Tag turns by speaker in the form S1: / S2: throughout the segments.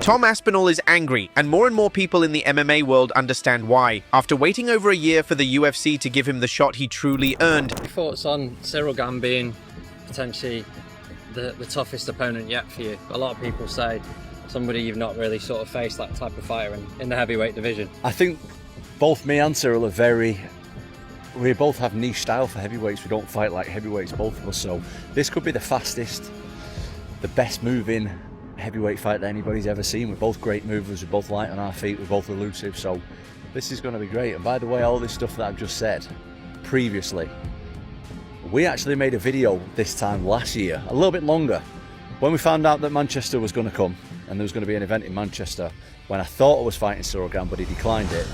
S1: Tom Aspinall is angry, and more people in the MMA world understand why. After waiting over a year for the UFC to give him the shot he truly earned.
S2: Thoughts on Ciryl Gane being potentially the toughest opponent yet for you? A lot of people say somebody you've not really sort of faced that type of fighter in the heavyweight division.
S3: I think both me and Ciryl are we both have niche style for heavyweights. We don't fight like heavyweights, both of us, so this could be the fastest, the best moving heavyweight fight that anybody's ever seen. We're both great movers, we're both light on our feet, we're both elusive, so this is going to be great. And by the way, all this stuff that I've just said previously, we actually made a video this time last year, a little bit longer, when we found out that Manchester was going to come and there was going to be an event in Manchester. When I thought I was fighting Ciryl Gane, but he declined it,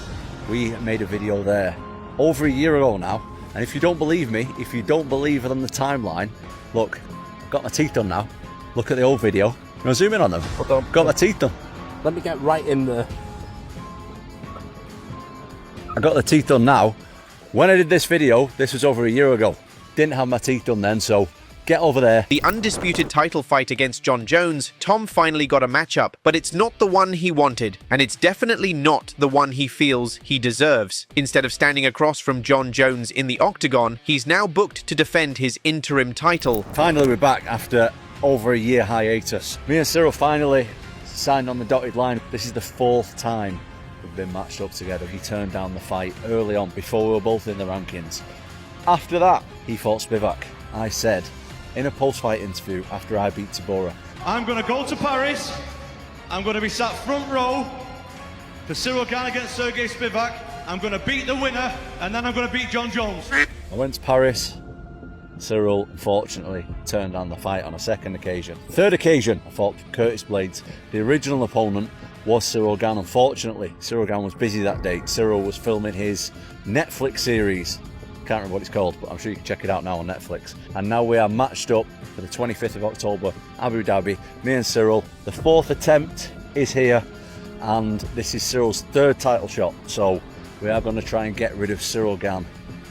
S3: we made a video there over a year ago now. And if you don't believe me, if you don't believe on the timeline, look, got my teeth done now. Look at the old video. You want to zoom in on them? Got my teeth done.
S4: Let me get right in there.
S3: I got the teeth done now. When I did this video, this was over a year ago. Didn't have my teeth done then, so get over there.
S1: The undisputed title fight against Jon Jones, Tom finally got a matchup, but it's not the one he wanted, and it's definitely not the one he feels he deserves. Instead of standing across from Jon Jones in the octagon, he's now booked to defend his interim title.
S3: Finally, we're back after over a year hiatus. Me and Ciryl finally signed on the dotted line. This is the 4th time we've been matched up together. He turned down the fight early on before we were both in the rankings. After that, he fought Spivak. I said in a post-fight interview after I beat Tabora,
S5: I'm going to go to Paris. I'm going to be sat front row for Ciryl Gane against Sergey Spivak. I'm going to beat the winner, and then I'm going to beat Jon Jones.
S3: I went to Paris. Ciryl, unfortunately, turned down the fight on a second occasion. Third occasion, I fought Curtis Blades. The original opponent was Ciryl Gane. Unfortunately, Ciryl Gane was busy that day. Ciryl was filming his Netflix series. Can't remember what it's called, but I'm sure you can check it out now on Netflix. And now we are matched up for the 25th of October, Abu Dhabi. Me and Ciryl. The 4th attempt is here, and this is Cyryl's 3rd title shot. So we are going to try and get rid of Ciryl Gane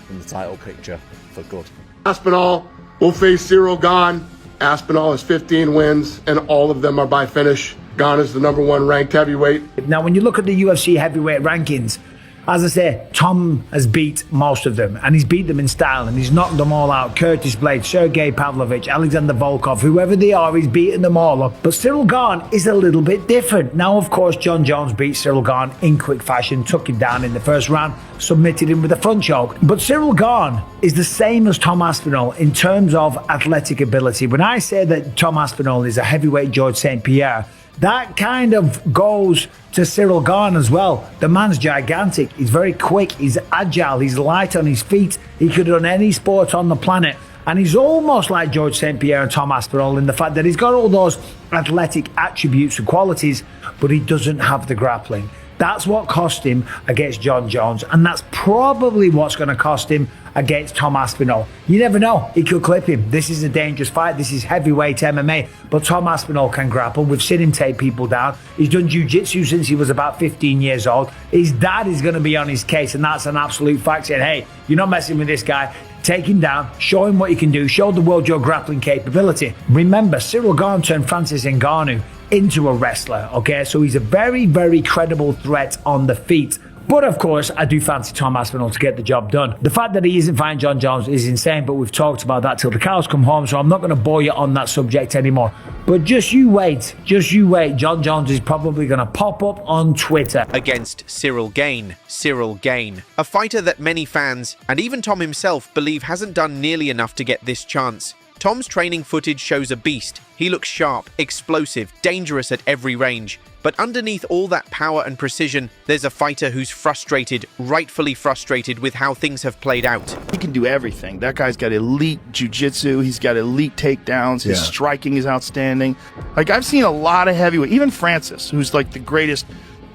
S3: from the title picture for good.
S6: Aspinall will face Ciryl Gane. Aspinall has 15 wins, and all of them are by finish. Gane is the #1 ranked heavyweight.
S7: Now, when you look at the UFC heavyweight rankings, as I say, Tom has beat most of them, and he's beat them in style, and he's knocked them all out. Curtis Blades, Sergey Pavlovich, Alexander Volkov, whoever they are, he's beaten them all up. But Ciryl Gane is a little bit different. Now, of course, Jon Jones beat Ciryl Gane in quick fashion, took him down in the first round, submitted him with a front choke. But Ciryl Gane is the same as Tom Aspinall in terms of athletic ability. When I say that Tom Aspinall is a heavyweight George St. Pierre, that kind of goes to Ciryl Gane as well. The man's gigantic. He's very quick. He's agile. He's light on his feet. He could run any sport on the planet. And he's almost like George St. Pierre and Tom Aspinall in the fact that he's got all those athletic attributes and qualities, but he doesn't have the grappling. That's what cost him against Jon Jones, and that's probably what's going to cost him against Tom Aspinall. You never know, he could clip him. This is a dangerous fight. This is heavyweight MMA, but Tom Aspinall can grapple. We've seen him take people down. He's done jiu-jitsu since he was about 15 years old. His dad is going to be on his case, and that's an absolute fact, saying, hey, you're not messing with this guy. Take him down, show him what you can do, show the world your grappling capability. Remember, Ciryl Gane turned Francis Ngannou into a wrestler, okay? So he's a very credible threat on the feet. But of course, I do fancy Tom Aspinall to get the job done. The fact that he isn't fighting Jon Jones is insane, but we've talked about that till the cows come home, so I'm not going to bore you on that subject anymore. But just you wait. Jon Jones is probably going to pop up on Twitter.
S1: Against Ciryl Gane. Ciryl Gane. A fighter that many fans, and even Tom himself, believe hasn't done nearly enough to get this chance. Tom's training footage shows a beast. He looks sharp, explosive, dangerous at every range. But underneath all that power and precision, there's a fighter who's frustrated, rightfully frustrated with how things have played out.
S8: He can do everything. That guy's got elite jiu-jitsu. He's got elite takedowns. His striking is outstanding. Like, I've seen a lot of heavyweight, even Francis, who's like the greatest,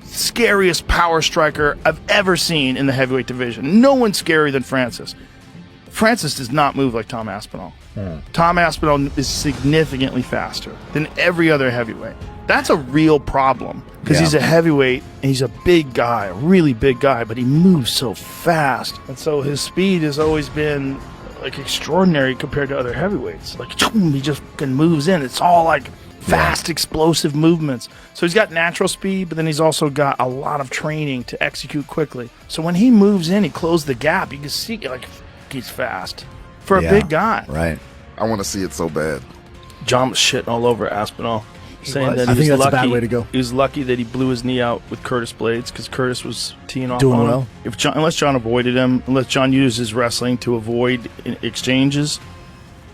S8: scariest power striker I've ever seen in the heavyweight division. No one's scarier than Francis. Francis does not move like Tom Aspinall. Tom Aspinall is significantly faster than every other heavyweight. That's a real problem because he's a heavyweight and he's a big guy, a really big guy, but he moves so fast. And so his speed has always been like extraordinary compared to other heavyweights. Like, he just fucking moves in. It's all like fast, explosive movements. So he's got natural speed, but then he's also got a lot of training to execute quickly. So when he moves in, he closes the gap. You can see, like, he's fast for a big guy.
S9: Right.
S10: I want to see it so bad.
S8: John was shitting all over Aspinall, saying that
S9: I think that's
S8: lucky,
S9: a bad way to go.
S8: He was lucky that he blew his knee out with Curtis Blades because Curtis was teeing off
S9: Doing
S8: on
S9: well.
S8: him. Unless John avoided him, unless John used his wrestling to avoid exchanges,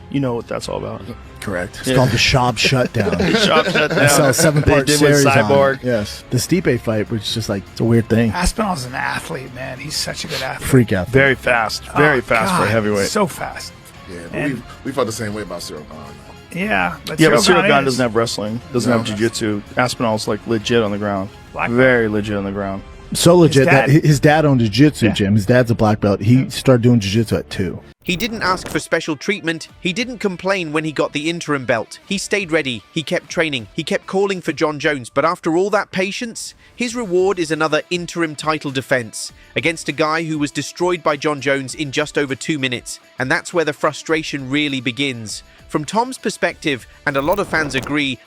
S8: you know what that's all about.
S9: Correct. It's called the Shop Shutdown.
S8: The Shop Shutdown.
S9: They sell a 7-part
S8: They did with
S9: series on
S8: Cyborg.
S9: it. Yes. The Stipe fight, which is just like, it's a weird thing.
S11: Aspinall's an athlete, man. He's such a good athlete.
S9: Freak athlete.
S8: Very fast. Very fast for a heavyweight.
S11: So fast.
S10: Yeah, but we felt the same way about Ciryl Gane.
S11: Yeah, but
S8: Ciryl Gane doesn't have wrestling, doesn't have jiu-jitsu. Aspinall's like legit on the ground. Very legit on the ground.
S9: So legit that his dad owned a jiu-jitsu
S11: Yeah.
S9: gym. His dad's a black belt. He started doing jiu-jitsu at 2.
S1: He didn't ask for special treatment. He didn't complain when he got the interim belt. He stayed ready. He kept training. He kept calling for Jon Jones. But after all that patience, his reward is another interim title defense against a guy who was destroyed by Jon Jones in just over 2 minutes. And that's where the frustration really begins. From Tom's perspective, and a lot of fans agree,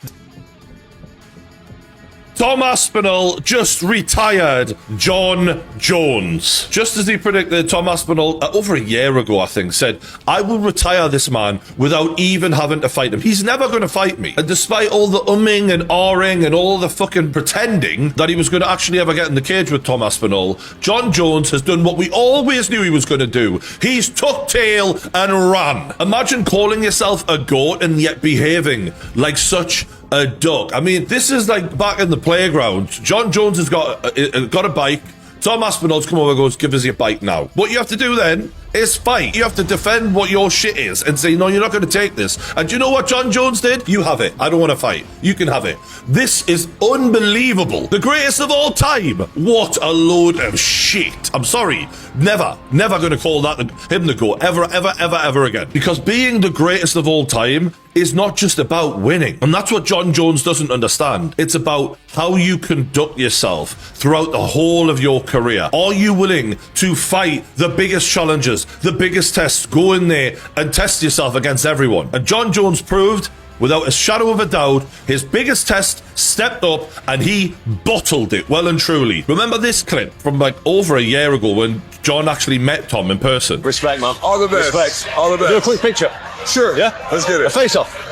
S12: Tom Aspinall just retired Jon Jones. Just as he predicted, Tom Aspinall, over a year ago, I think, said, I will retire this man without even having to fight him. He's never going to fight me. And despite all the umming and ahhing and all the fucking pretending that he was going to actually ever get in the cage with Tom Aspinall, Jon Jones has done what we always knew he was going to do. He's tucked tail and ran. Imagine calling yourself a goat and yet behaving like such a duck. I mean, this is like back in the playground. Jon Jones has got a bike. Tom Aspinall's come over and goes, give us your bike now. What you have to do then is fight. You have to defend what your shit is and say, no, you're not going to take this. And do you know what Jon Jones did? You have it. I don't want to fight. You can have it. This is unbelievable. The greatest of all time. What a load of shit. I'm sorry. Never going to call that him the GOAT. Ever again. Because being the greatest of all time is not just about winning. And that's what Jon Jones doesn't understand. It's about how you conduct yourself throughout the whole of your career. Are you willing to fight the biggest challenges, the biggest tests, go in there and test yourself against everyone? And Jon Jones proved, without a shadow of a doubt, his biggest test, stepped up and he bottled it well and truly. Remember this clip from like over a year ago when Jon actually met Tom in person?
S13: Respect, man.
S10: All the best.
S13: Respect.
S10: All the best.
S13: Do a quick picture.
S10: Sure.
S13: Yeah?
S10: Let's get it.
S13: A face-off.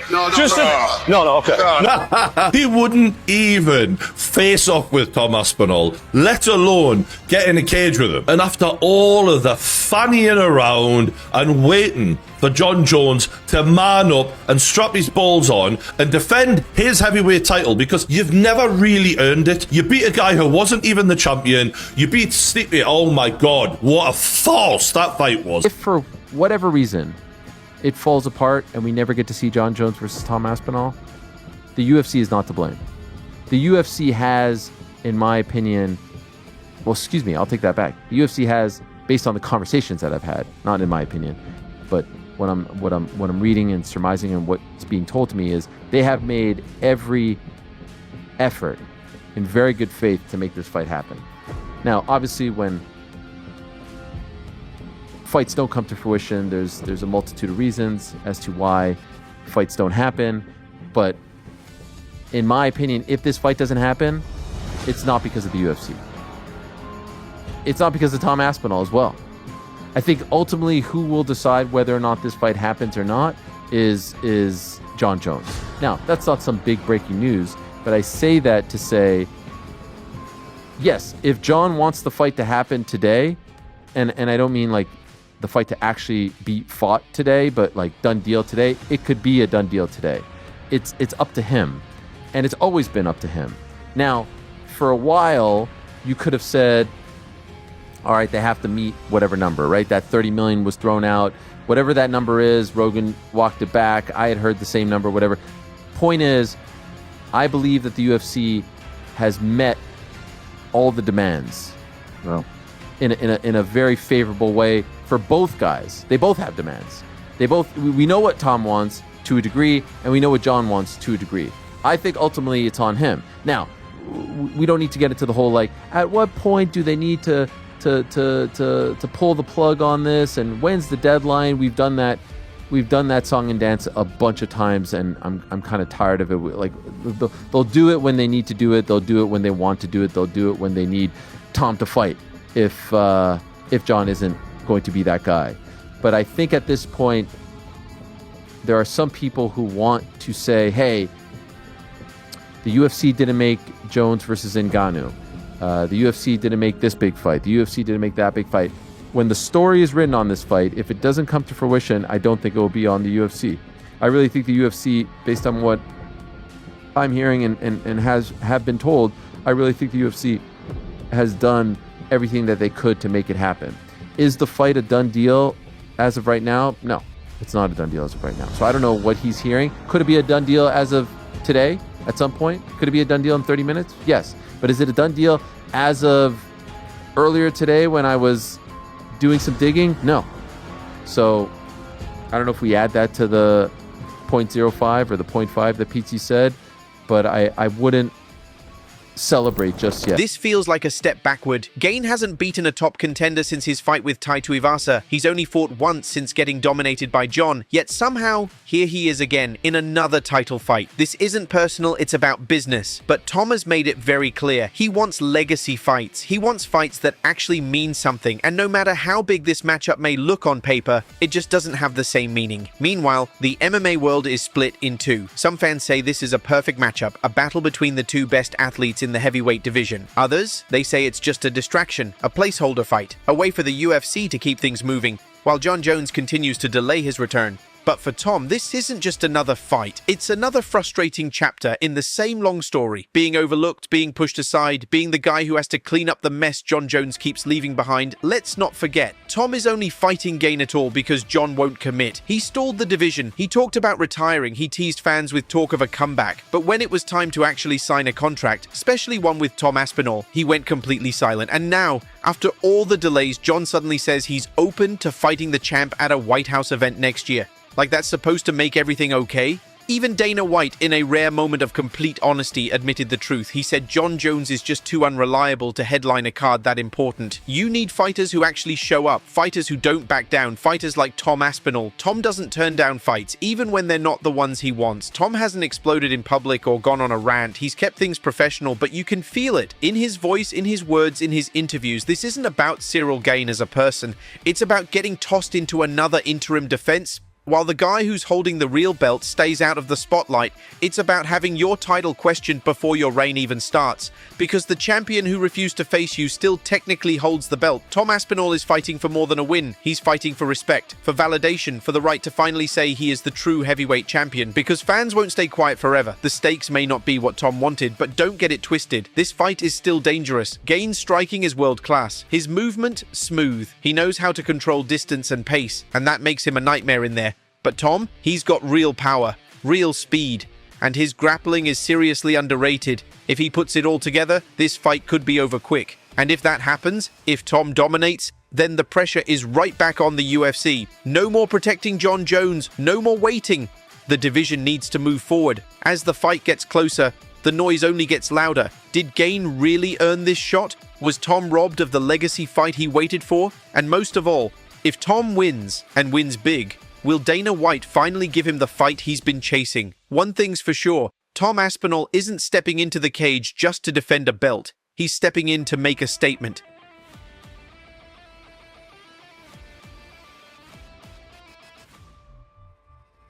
S10: No, okay.
S12: He wouldn't even face off with Tom Aspinall, let alone get in a cage with him. And after all of the fannying around and waiting for Jon Jones to man up and strap his balls on and defend his heavyweight title, because you've never really earned it. You beat a guy who wasn't even the champion. You beat Stipe. Oh my God, what a farce that fight was.
S14: If for whatever reason it falls apart and we never get to see Jon Jones versus Tom Aspinall, the UFC is not to blame. The UFC has, in my opinion, well, excuse me, I'll take that back. The UFC has, based on the conversations that I've had, not in my opinion, but what I'm reading and surmising and what's being told to me is they have made every effort in very good faith to make this fight happen. Now, obviously, when fights don't come to fruition, there's a multitude of reasons as to why fights don't happen, but in my opinion, if this fight doesn't happen, it's not because of the UFC. It's not because of Tom Aspinall as well. I think ultimately who will decide whether or not this fight happens or not is Jon Jones. Now, that's not some big breaking news, but I say that to say, yes, if Jon wants the fight to happen today, and I don't mean like the fight to actually be fought today, but like done deal today, it could be a done deal today. It's up to him, and it's always been up to him. Now, for a while, you could have said, all right, they have to meet whatever number, right? That 30 million was thrown out. Whatever that number is, Rogan walked it back. I had heard the same number, whatever. Point is, I believe that the UFC has met all the demands.
S9: Well,
S14: in a very favorable way for both guys. They both have demands. We know what Tom wants to a degree, and we know what Jon wants to a degree. I think ultimately it's on him. Now, we don't need to get into the whole like, at what point do they need to pull the plug on this, and when's the deadline? We've done that we've done that song and dance a bunch of times, and I'm kind of tired of it. Like they'll do it when they need to do it. They'll do it when they want to do it. They'll do it when they need Tom to fight. If Jon isn't going to be that guy, but I think at this point there are some people who want to say, hey, the UFC didn't make Jones versus Ngannou. The UFC didn't make this big fight. The UFC didn't make that big fight. When the story is written on this fight, if it doesn't come to fruition, I don't think it will be on the UFC. I really think the UFC, based on what I'm hearing and have been told, I really think the UFC has done everything that they could to make it happen. Is the fight a done deal as of right now? No, it's not a done deal as of right now. So I don't know what he's hearing. Could it be a done deal as of today at some point? Could it be a done deal in 30 minutes? Yes. But is it a done deal as of earlier today when I was doing some digging? No. So I don't know if we add that to the 0.05 or the 0.5 that PT said, but I wouldn't celebrate just yet.
S1: This feels like a step backward. Gane hasn't beaten a top contender since his fight with Tai Tuivasa. He's only fought once since getting dominated by Jon, yet somehow here he is again in another title fight. This isn't personal, it's about business. But Tom has made it very clear. He wants legacy fights. He wants fights that actually mean something, and no matter how big this matchup may look on paper, it just doesn't have the same meaning. Meanwhile, the MMA world is split in two. Some fans say this is a perfect matchup, a battle between the two best athletes in the heavyweight division. Others, they say it's just a distraction, a placeholder fight, a way for the UFC to keep things moving, while Jon Jones continues to delay his return. But for Tom, this isn't just another fight. It's another frustrating chapter in the same long story. Being overlooked, being pushed aside, being the guy who has to clean up the mess Jon Jones keeps leaving behind. Let's not forget, Tom is only fighting Gane at all because Jon won't commit. He stalled the division. He talked about retiring. He teased fans with talk of a comeback. But when it was time to actually sign a contract, especially one with Tom Aspinall, he went completely silent. And now, after all the delays, Jon suddenly says he's open to fighting the champ at a White House event next year. Like that's supposed to make everything okay? Even Dana White, in a rare moment of complete honesty, admitted the truth. He said Jon Jones is just too unreliable to headline a card that important. You need fighters who actually show up, fighters who don't back down, fighters like Tom Aspinall. Tom doesn't turn down fights, even when they're not the ones he wants. Tom hasn't exploded in public or gone on a rant. He's kept things professional, but you can feel it. In his voice, in his words, in his interviews. This isn't about Ciryl Gane as a person. It's about getting tossed into another interim defense. While the guy who's holding the real belt stays out of the spotlight, it's about having your title questioned before your reign even starts. Because the champion who refused to face you still technically holds the belt. Tom Aspinall is fighting for more than a win. He's fighting for respect, for validation, for the right to finally say he is the true heavyweight champion. Because fans won't stay quiet forever. The stakes may not be what Tom wanted, but don't get it twisted. This fight is still dangerous. Gane's striking is world class. His movement, smooth. He knows how to control distance and pace, and that makes him a nightmare in there. But Tom, he's got real power, real speed, and his grappling is seriously underrated. If he puts it all together, this fight could be over quick. And if that happens, if Tom dominates, then the pressure is right back on the UFC. No more protecting Jon Jones, no more waiting. The division needs to move forward. As the fight gets closer, the noise only gets louder. Did Gane really earn this shot? Was Tom robbed of the legacy fight he waited for? And most of all, if Tom wins, and wins big, will Dana White finally give him the fight he's been chasing? One thing's for sure, Tom Aspinall isn't stepping into the cage just to defend a belt. He's stepping in to make a statement.